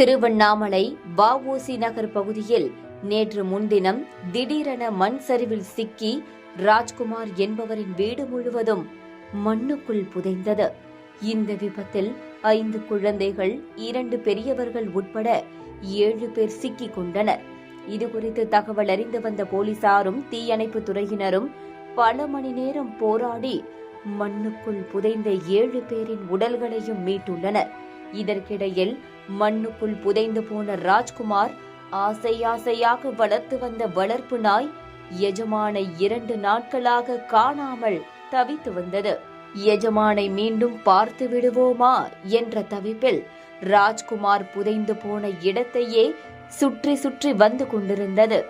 திருவண்ணாமலை வ.உ.சி. நகர் பகுதியில் நேற்று முன்தினம் திடீரென மண் சரிவில் சிக்கி ராஜ்குமார் என்பவரின் வீடு முழுவதும் மண்ணுக்குள் புதைந்தது. இந்த விபத்தில் 5 குழந்தைகள், 2 பெரியவர்கள் உட்பட 7 பேர் சிக்கிக் கொண்டனர். இதுகுறித்து தகவல் அறிந்து வந்த போலீசாரும் தீயணைப்பு துறையினரும் பல மணி நேரம் போராடி மண்ணுக்குள் புதைந்த 7 பேரின் உடல்களையும் மீட்டுள்ளனர். இதற்கிடையில் மண்ணுக்குள் புதைந்து போன ராஜ்குமார் ஆசையாக வளர்த்து வந்த வளர்ப்பு நாய் எஜமானை 2 நாட்களாக காணாமல் தவித்து வந்தது. எஜமானை மீண்டும் பார்த்து விடுவோமா என்ற தவிப்பில் ராஜ்குமார் புதைந்து போன இடத்தையே சுற்றி சுற்றி வந்து கொண்டிருந்தது.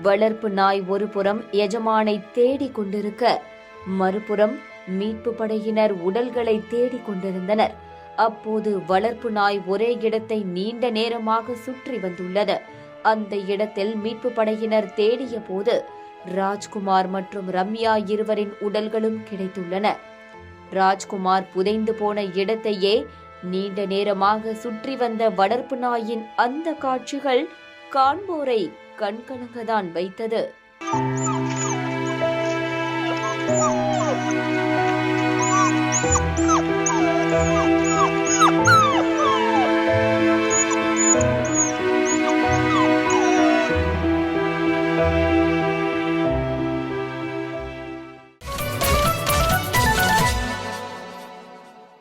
வளர்ப்பு நாய் ஒரு புறம் எஜமானை தேடிக் கொண்டிருக்க, மறுபுறம் மீட்பு படையினர் உடல்களை தேடிக் கொண்டிருந்தனர். அப்போது வளர்ப்பு நாய் ஒரே இடத்தை நீண்ட நேரமாக சுற்றி வந்துள்ளது. அந்த இடத்தில் மீட்பு படையினர் தேடிய போது ராஜ்குமார் மற்றும் ரம்யா இருவரின் உடல்களும் கிடைத்துள்ளன. ராஜ்குமார் புதைந்து போன இடத்தையே நீண்ட நேரமாக சுற்றி வந்த வளர்ப்பு நாயின் அந்த காட்சிகள் காண்போரை கண்கலங்கதான் வைத்தது.